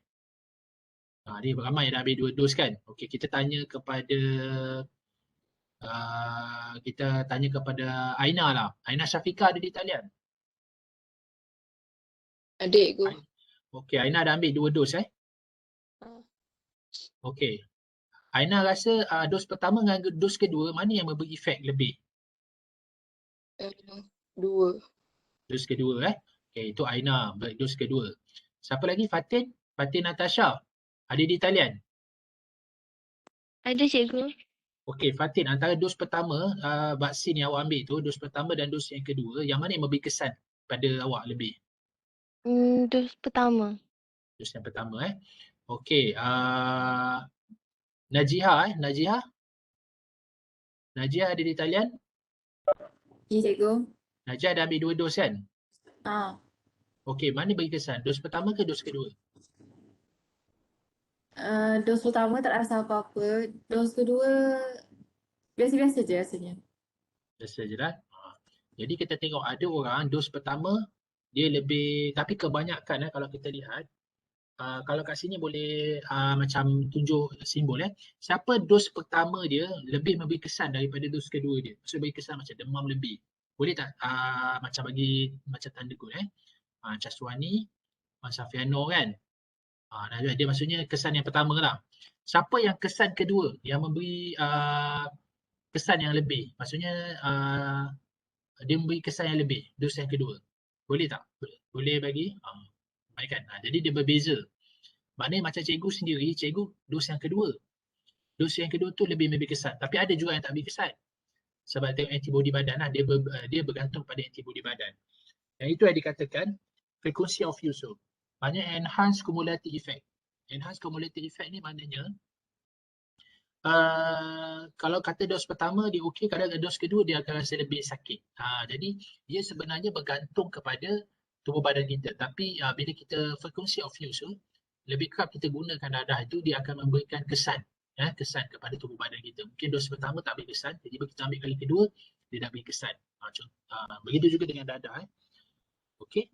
dia ramai yang dah ambil 2 dos kan? Okey, kita tanya kepada Aina lah. Aina Syafiqah ada di talian? Adik ku. Okey, Aina dah ambil 2 dos Okey. Aina rasa dos pertama dengan dos kedua mana yang memberi efek lebih? 2. Dos kedua Okey, itu Aina dos kedua. Siapa lagi? Fatin Natasha. Ada di talian? Ada cikgu. Okey, Fatin, antara dos pertama vaksin yang awak ambil tu, dos pertama dan dos yang kedua, yang mana yang memberi kesan pada awak lebih? Dos pertama. Dos yang pertama Okey, Najihah Najihah ada di talian? Ya, cikgu. Najihah dah ambil 2 dos kan? Okey, mana beri kesan? Dos pertama ke dos kedua? Dos pertama tak rasa apa-apa. Dos kedua biasa-biasa je rasanya. Biasa je lah. Jadi kita tengok ada orang dos pertama dia lebih, tapi kebanyakan kalau kita lihat, kalau kat sini boleh macam tunjuk simbol siapa dos pertama dia lebih memberi kesan daripada dos kedua dia. Maksud beri kesan macam demam lebih. Boleh tak macam bagi macam tanda good macam Suwani, Safiano kan? Dia maksudnya kesan yang pertama lah. Siapa yang kesan kedua yang memberi kesan yang lebih? Maksudnya dia memberi kesan yang lebih, dos yang kedua. Boleh tak? Boleh bagi? Baik kan? Jadi dia berbeza. Maknanya macam cikgu sendiri, cikgu dos yang kedua. Dos yang kedua tu lebih memberi kesan. Tapi ada juga yang tak beri kesan. Sebab tengok antibody badan dia bergantung pada antibody badan. Yang itu yang dikatakan frequency of use. Maknanya enhance cumulative effect. Enhance cumulative effect ni maknanya kalau kata dos pertama dia okey, kadang dos kedua dia akan rasa lebih sakit. Jadi dia sebenarnya bergantung kepada tubuh badan kita. Tapi bila kita frequency of use lebih kerap kita gunakan dadah itu, dia akan memberikan kesan kesan kepada tubuh badan kita. Mungkin dos pertama tak beri kesan, tiba-tiba kita ambil kali kedua dia dah beri kesan. Begitu juga dengan dadah okey.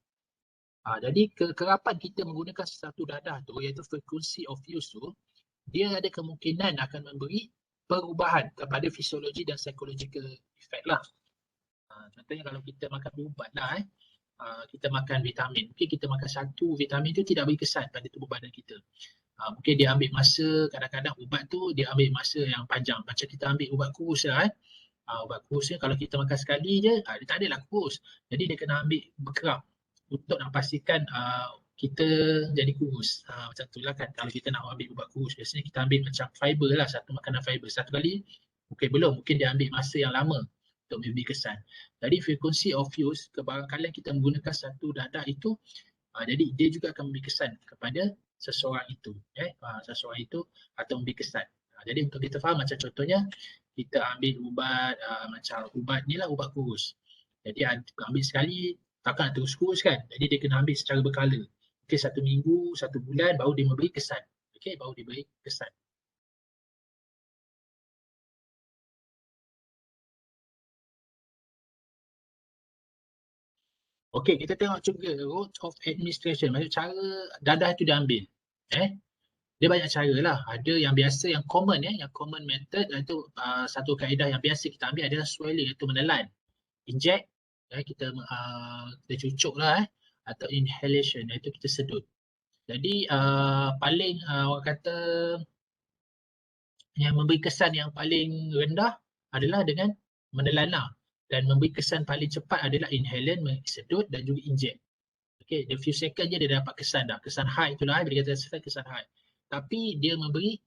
Jadi kekerapan kita menggunakan satu dadah tu iaitu frequency of use tu, dia ada kemungkinan akan memberi perubahan kepada fisiologi dan psychological effect lah. Contohnya kalau kita makan ubat lah kita makan vitamin, mungkin kita makan satu vitamin tu tidak beri kesan pada tubuh badan kita. Mungkin dia ambil masa, kadang-kadang ubat tu dia ambil masa yang panjang. Macam kita ambil ubat kurus lah ubat kurus kalau kita makan sekali je, dia tak adalah kurus. Jadi dia kena ambil berkerap untuk nak pastikan kita jadi kurus. Macam tu lah kan, kalau kita nak ambil ubat kurus, biasanya kita ambil macam fiber lah, satu makanan fiber. Satu kali, mungkin dia ambil masa yang lama untuk memberi kesan. Jadi frequency of use, kebarangkalian kita menggunakan satu dadah itu, jadi dia juga akan memberi kesan kepada seseorang itu. Seseorang itu atau memberi kesan. Jadi untuk kita faham macam contohnya, kita ambil ubat, macam ubat ni lah, ubat kurus. Jadi ambil sekali, takkan terus kurus kan? Jadi dia kena ambil secara berkala. Mungkin 1 minggu, 1 bulan baru dia memberi kesan. Baru dia beri kesan. Kita tengok juga route of administration. Maksud cara dadah tu diambil. Dia banyak cara lah. Ada yang biasa, yang common yang common method iaitu satu kaedah yang biasa kita ambil adalah swelling, iaitu menelan. Inject, kita cucuk lah atau inhalation, iaitu kita sedut. Jadi paling orang kata yang memberi kesan yang paling rendah adalah dengan menelan lah. Dan memberi kesan paling cepat adalah inhalant, sedut dan juga inject. Okay, the few second je dia dapat kesan dah. Kesan high itulah bila kita kesan high. Tapi dia memberi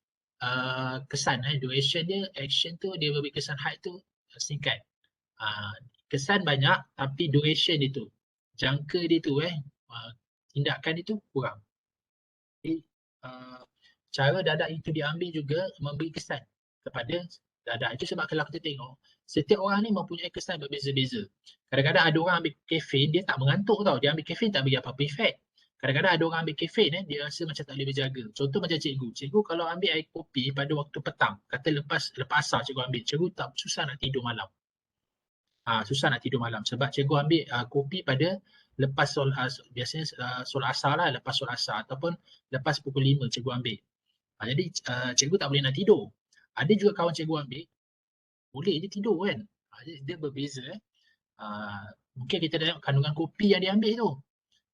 kesan duration dia, action tu dia memberi kesan high tu singkat. Kesan banyak tapi duration dia tu, jangka dia tu tindakan dia tu kurang. Jadi cara dadah itu diambil juga memberi kesan kepada dadah. Itu sebab kalau kita tengok setiap orang ni mempunyai kesan berbeza-beza. Kadang-kadang ada orang ambil kafein dia tak mengantuk tau. Dia ambil kafein tak bagi apa-apa efek. Kadang-kadang ada orang ambil kafein dia rasa macam tak boleh berjaga. Contoh macam cikgu. Cikgu kalau ambil air kopi pada waktu petang, kata lepas asar cikgu ambil, cikgu tak susah nak tidur malam. Susah nak tidur malam sebab cikgu ambil kopi pada lepas biasanya solat asar lah, lepas solat asar ataupun lepas pukul 5 cikgu ambil. Jadi cikgu tak boleh nak tidur. Ada juga kawan cikgu ambil, boleh je tidur kan. Dia berbeza. Mungkin kita tengok kandungan kopi yang dia ambil tu.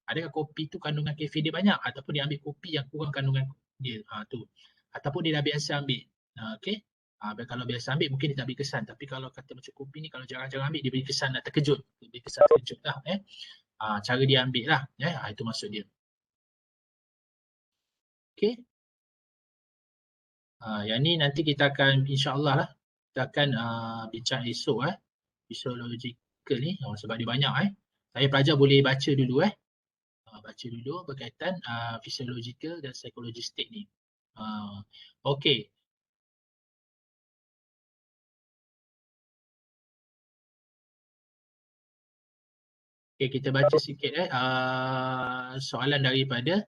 Adakah kopi tu kandungan kafein dia banyak ataupun dia ambil kopi yang kurang kandungan dia tu. Ataupun dia dah biasa ambil. Okey. Kalau biasa ambil mungkin dia tak beri kesan, tapi kalau kata macam kopi ni kalau jarang-jarang ambil dia beri kesan dah terkejut. Dia beri kesan terkejut lah cara dia ambil lah itu maksud dia. Okey. Yang ni nanti kita akan insya-Allah lah kita akan bincang esok physiological ni sebab dia banyak Saya pelajar boleh baca dulu baca dulu berkaitan physiological dan psychologistic ni. Okey. Okay, kita baca sikit soalan daripada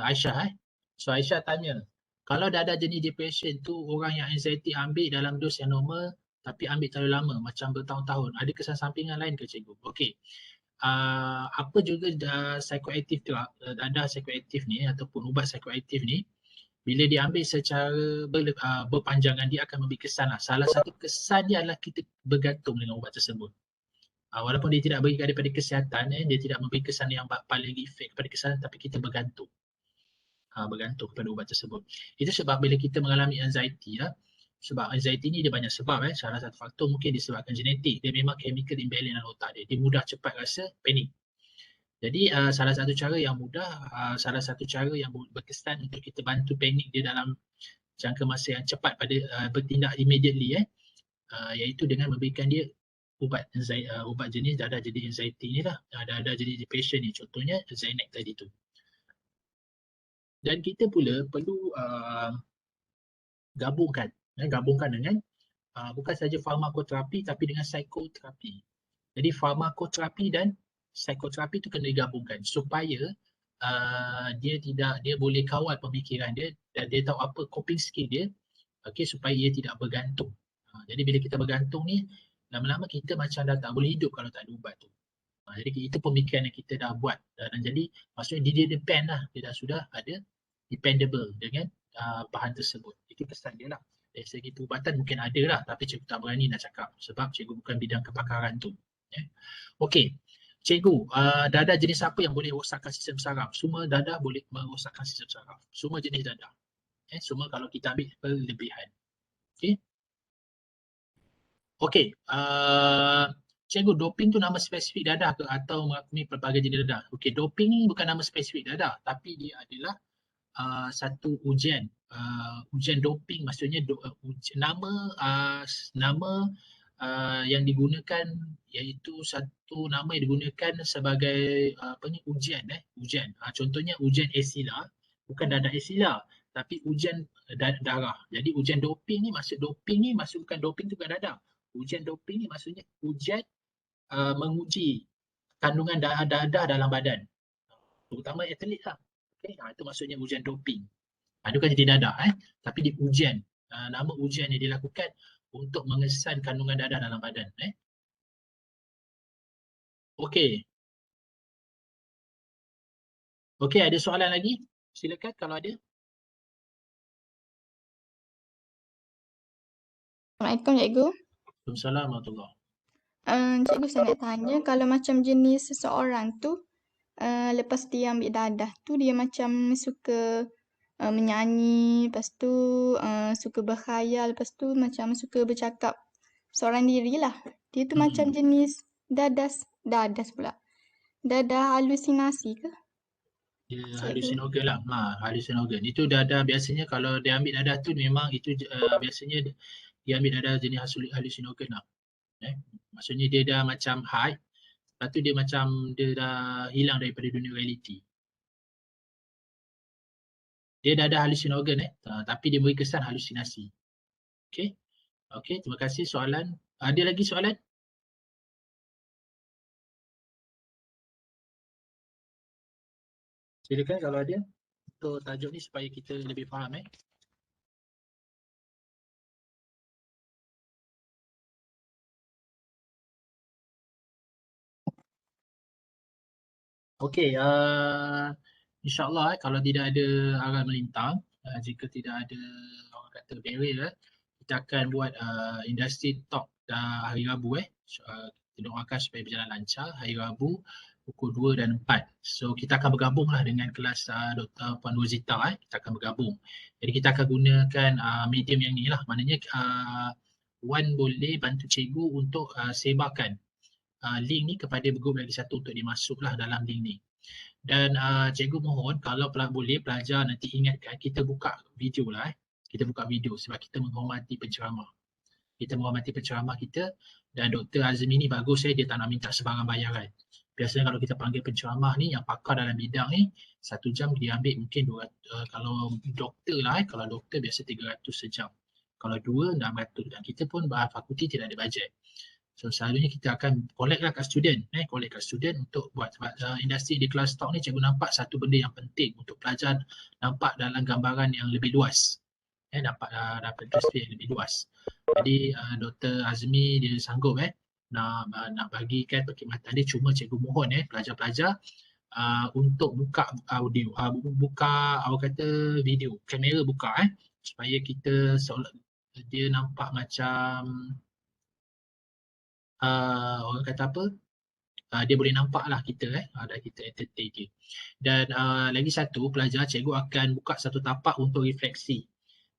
Aisyah. So Aisyah tanya, kalau dadah jenis depression tu orang yang anxiety ambil dalam dos yang normal tapi ambil terlalu lama macam bertahun-tahun, ada kesan sampingan lain ke cikgu? Okey. Apa juga psychoactive drug, dadah psychoactive ni ataupun ubat psychoactive ni, bila diambil secara berpanjangan dia akan memberi kesan lah. Salah satu kesan dia adalah kita bergantung dengan ubat tersebut. Walaupun dia tidak bagi daripada kesihatan, dia tidak memberi kesan yang paling efek kepada kesihatan, tapi kita bergantung. Bergantung kepada ubat tersebut. Itu sebab bila kita mengalami anxiety sebab anxiety ni dia banyak sebab salah satu faktor mungkin disebabkan genetik. Dia memang chemical imbalance dalam otak dia. Dia mudah cepat rasa panik. Jadi salah satu cara yang mudah, salah satu cara yang berkesan untuk kita bantu panik dia dalam jangka masa yang cepat pada bertindak immediately iaitu dengan memberikan dia ubat jenis dadah jenis anxiety ni lah, dadah jenis depression ni, contohnya Xanax tadi tu. Dan kita pula perlu gabungkan dengan bukan saja farmakoterapi tapi dengan psikoterapi. Jadi farmakoterapi dan psikoterapi tu kena digabungkan supaya dia boleh kawal pemikiran dia dan dia tahu apa coping skill dia, supaya dia tidak bergantung. Jadi bila kita bergantung ni, lama-lama kita macam dah tak boleh hidup kalau tak ada ubat tu. Jadi itu pemikiran yang kita dah buat dan jadi maksudnya dia depend lah, dia dah sudah ada dependable dengan bahan tersebut. Itu kesan dia lah. Dari segi perubatan mungkin ada lah tapi cikgu tak berani nak cakap sebab cikgu bukan bidang kepakaran tu. Okey. Cikgu, dadah jenis apa yang boleh rosakkan sistem saraf? Semua dadah boleh merosakkan sistem saraf. Semua jenis dadah. Semua kalau kita ambil berlebihan. Okey. Okey, cikgu, doping tu nama spesifik dadah ke atau mengakui pelbagai jenis dadah? Okey, doping ni bukan nama spesifik dadah tapi dia adalah satu ujian. Ujian doping maksudnya nama yang digunakan iaitu satu nama yang digunakan sebagai ujian. Contohnya ujian ASILA, bukan dadah ASILA tapi ujian darah. Jadi ujian doping ni maksud bukan doping tu bukan dadah. Ujian doping ni maksudnya ujian menguji kandungan dadah dalam badan. Terutama atlet lah. Okay? Itu maksudnya ujian doping. Itu bukan jadi dadah tapi di ujian. Nama ujian yang dilakukan untuk mengesan kandungan dadah dalam badan. Okey. Okey, ada soalan lagi? Silakan kalau ada. Assalamualaikum cikgu. Waalaikumsalam warahmatullahi. Cikgu saya nak tanya kalau macam jenis seseorang tu lepas dia ambil dadah tu dia macam suka menyanyi, lepas tu suka berkhayal, lepas tu macam suka bercakap seorang diri lah. Dia tu macam jenis dadas pula. Dadah halusinasi ke? Dia Cikgu. halusinogen lah. Halusinogen. Itu dadah biasanya kalau dia ambil dadah tu memang itu biasanya dia ambil dadah jenis halusinogen lah. Maksudnya dia dah macam high, lepas tu dia macam dia dah hilang daripada dunia realiti. Dia dah ada halusinogen tapi dia beri kesan halusinasi. Okey. Okey, terima kasih soalan. Ada lagi soalan? Silakan kalau ada untuk tajuk ni supaya kita lebih faham Okey, insyaAllah kalau tidak ada arah melintang, jika tidak ada orang kata barrier, kita akan buat industri talk hari Rabu kita doakan supaya berjalan lancar hari Rabu pukul 2 dan 4. So kita akan bergabunglah dengan kelas Dr. Puan Rosita kita akan bergabung. Jadi kita akan gunakan medium yang ni lah, maknanya Wan boleh bantu cikgu untuk sebarkan link ni kepada grup lagi satu untuk dimasuklah dalam link ni. Dan cikgu mohon kalau boleh pelajar nanti ingatkan kita buka video lah Kita buka video sebab kita menghormati penceramah. Kita menghormati penceramah kita dan Dr. Azmi ni bagus dia tak nak minta sebarang bayaran. Biasanya kalau kita panggil penceramah ni yang pakar dalam bidang ni 1 jam dia ambil mungkin 200, kalau doktor lah kalau doktor biasa 300 sejam. Kalau 2 600 dan kita pun fakulti tidak ada bajet. So selalunya kita akan collect lah kat student, collect kat student untuk buat sebab industri di kelas talk ni cikgu nampak satu benda yang penting untuk pelajar nampak dalam gambaran yang lebih luas. Dapat perspektif yang lebih luas. Jadi Dr. Azmi dia sanggup nak bagikan perkhidmatan dia, cuma cikgu mohon pelajar-pelajar untuk buka audio, buka orang kata video, kamera buka supaya kita dia nampak macam orang kata apa, dia boleh nampak lah kita ada kita entertain dia. Dan lagi satu, pelajar cikgu akan buka satu tapak untuk refleksi.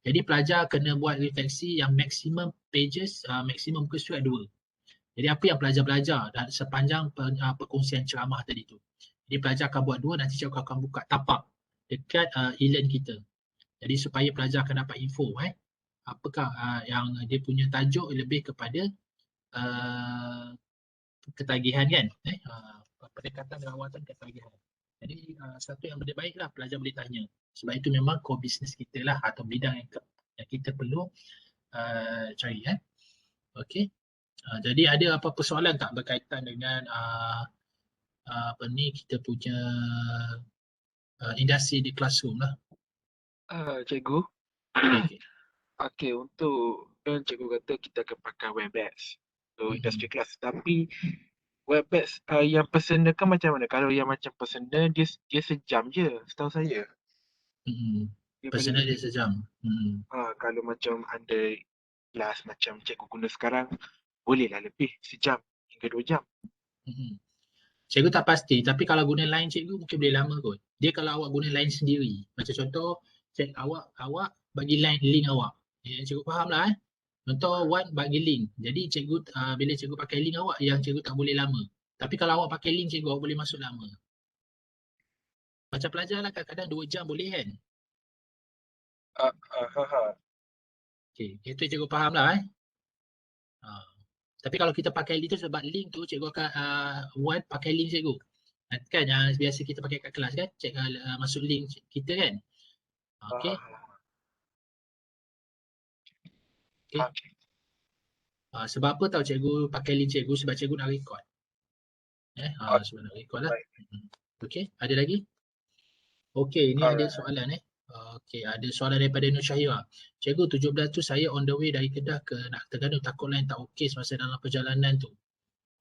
Jadi pelajar kena buat refleksi yang maksimum pages, maksimum muka surat 2. Jadi apa yang pelajar belajar dan sepanjang perkongsian ceramah tadi tu. Jadi pelajar akan buat 2, nanti cikgu akan buka tapak dekat e-learn kita. Jadi supaya pelajar akan dapat info apakah yang dia punya tajuk lebih kepada ketagihan kan, pendekatan rawatan ketagihan. Jadi satu yang lebih baiklah pelajar boleh tanya. Sebab itu memang core business kita lah atau bidang yang kita perlu cari Okey. Jadi ada apa-apa soalan tak berkaitan dengan apa ni kita punya industri di classroom lah. Cikgu. Okay. Okey, untuk kan cikgu kata kita akan pakai WebEx untuk industri kelas. Tapi WebEx yang personal kan macam mana? Kalau yang macam personal dia sejam je setahu saya. Personal dia sejam. Kalau macam under kelas macam cikgu guna sekarang bolehlah lebih sejam hingga 2 jam. Cikgu tak pasti, tapi kalau guna line cikgu mungkin boleh lama kot. Dia kalau awak guna line sendiri, macam contoh awak bagi link awak. Cikgu faham lah Contoh Wan bagi link. Jadi cikgu bila cikgu pakai link awak yang cikgu tak boleh lama. Tapi kalau awak pakai link cikgu awak boleh masuk lama. Macam pelajar lah kadang-kadang 2 jam boleh kan. Okay, itu cikgu faham lah Tapi kalau kita pakai link tu sebab link tu cikgu akan Wan pakai link cikgu. Kan yang biasa kita pakai kat kelas kan, masuk link kita kan. Okey. Okay. Sebab apa tahu cikgu pakai link cikgu? Sebab cikgu nak record. Sebab nak record lah. Okey, ada lagi? Okey, ini ada soalan Okey, ada soalan daripada Nur Syahira. Cikgu, 17 tu saya on the way dari Kedah ke nak Terengganu, takut line tak okey semasa dalam perjalanan tu.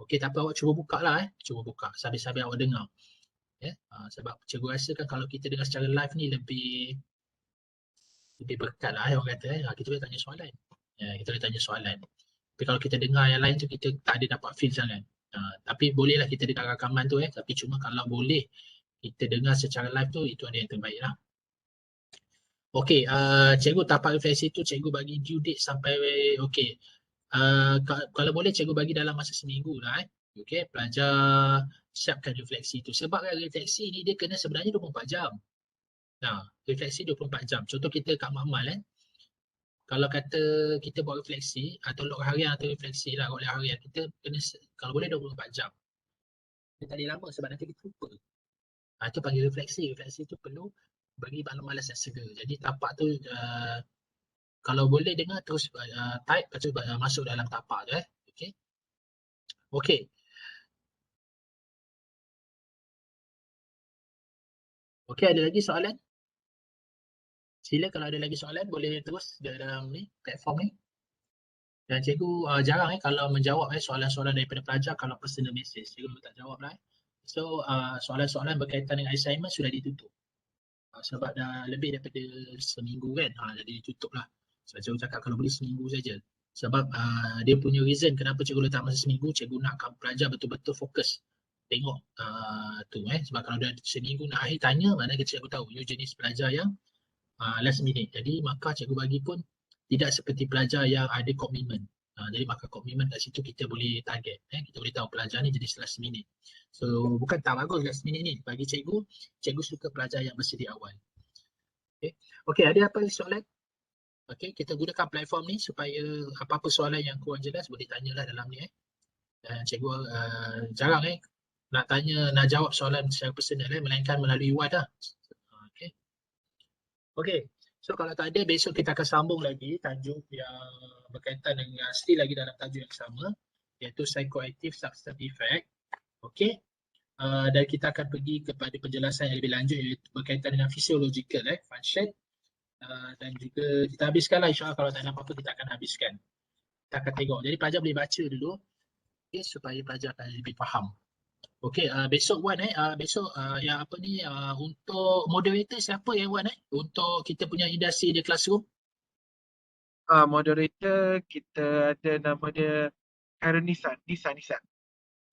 Okey, tapi awak cuba buka lah Cuba buka sambil-sambil awak dengar. Sebab cikgu rasa kan kalau kita dengar secara live ni lebih berkat lah orang kata. Kita boleh tanya soalan. Kita boleh tanya soalan. Tapi kalau kita dengar yang lain tu kita tak ada dapat feel sangat. Tapi bolehlah kita dengar rakaman tu tapi cuma kalau boleh kita dengar secara live tu itu ada yang terbaik lah. Okey, cikgu tapak refleksi tu cikgu bagi due date sampai okey. Kalau boleh cikgu bagi dalam masa seminggu lah Okey, pelajar siapkan refleksi tu. Sebab kan refleksi ni dia kena sebenarnya 24 jam. Refleksi 24 jam. Contoh kita kat Makmal kalau kata kita buat refleksi atau log harian atau refleksi lah log harian, kita kena kalau boleh 24 jam. Dia tak boleh lama sebab nanti kita lupa. Itu panggil refleksi. Refleksi tu perlu bagi malas dan segera. Jadi tapak tu kalau boleh dengar terus type lepas tu masuk dalam tapak tu Okey. Okey. Okey, ada lagi soalan? Sila kalau ada lagi soalan boleh terus dalam ni platform ni. Dan cikgu jarang kalau menjawab soalan-soalan daripada pelajar kalau personal message. Cikgu tak jawab lah. So soalan-soalan berkaitan dengan assignment sudah ditutup. Sebab dah lebih daripada seminggu kan. Jadi ditutup lah. Sebab cikgu cakap kalau boleh seminggu saja. Sebab dia punya reason kenapa cikgu letak masa seminggu, cikgu nakkan pelajar betul-betul fokus. Tengok tu sebab kalau dah seminggu nak akhir tanya, mana kita cikgu tahu you jenis pelajar yang last minute. Jadi maka cikgu bagi pun tidak seperti pelajar yang ada komitmen. Jadi maka komitmen kat situ kita boleh target. Kita boleh tahu pelajar ni jenis last minute. So bukan tak bagus last minute ni. Bagi cikgu suka pelajar yang bersedia awal. Okey, ada apa soalan? Okey, kita gunakan platform ni supaya apa-apa soalan yang kurang jelas boleh tanyalah dalam ni Dan cikgu jarang nak tanya, nak jawab soalan secara personal melainkan melalui WhatsApp lah. Okey. Okey. So kalau tak ada, besok kita akan sambung lagi tajuk yang berkaitan dengan still lagi dalam tajuk yang sama iaitu psychoactive substance effect. Okey. Dan kita akan pergi kepada penjelasan yang lebih lanjut iaitu berkaitan dengan physiological function. Dan juga kita habiskanlah insya-Allah kalau tak ada apa-apa kita akan habiskan. Kita akan tengok. Jadi pelajar boleh baca dulu supaya pelajar akan lebih faham. Okey, besok Wan besok yang apa ni untuk moderator siapa yang Wan untuk kita punya industri di classroom? Moderator kita ada nama dia Karen Nisa.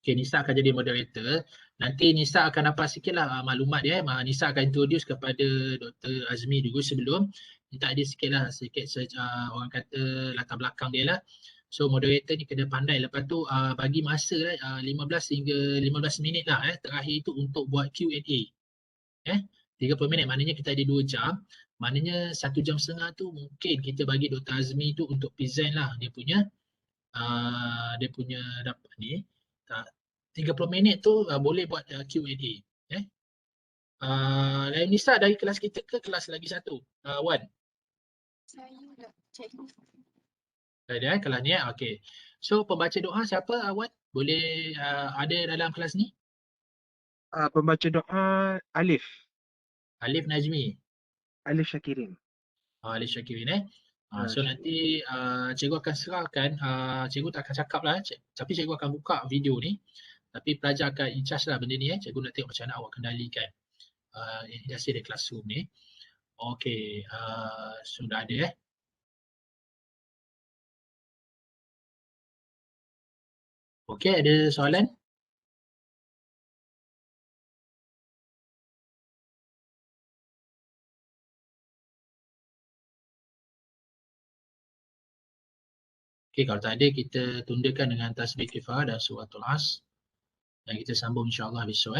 Okey, Nisa akan jadi moderator. Nanti Nisa akan dapat sikitlah maklumat dia. Nisa akan introduce kepada Dr. Azmi dulu sebelum. Minta dia sikitlah orang kata latar belakang dia lah. So moderator ni kena pandai. Lepas tu bagi masa 15 hingga 15 minit lah terakhir itu untuk buat Q&A. 30 minit maknanya kita ada 2 jam. Maknanya 1 jam setengah tu mungkin kita bagi Dr. Azmi tu untuk present lah dia punya dapat ni. 30 minit tu boleh buat Q&A. Lain Nisa dari kelas kita ke kelas lagi satu? Wan? Saya nak cikgu. Ada kelas ni okey. So pembaca doa siapa Wan? Boleh ada dalam kelas ni? Pembaca doa Alif Najmi. Alif Syakirin. Alif Syakirin so nanti cikgu akan serahkan, cikgu tak akan cakap lah tapi cikgu akan buka video ni. Tapi pelajar akan in charge lah benda ni Cikgu nak tengok macam mana awak kendalikan industri di classroom ni. Okey, sudah ada Okey, ada soalan? Okey, kalau tak ada kita tundakan dengan tasbih kifarah dan suratul As. Dan kita sambung insya-Allah besok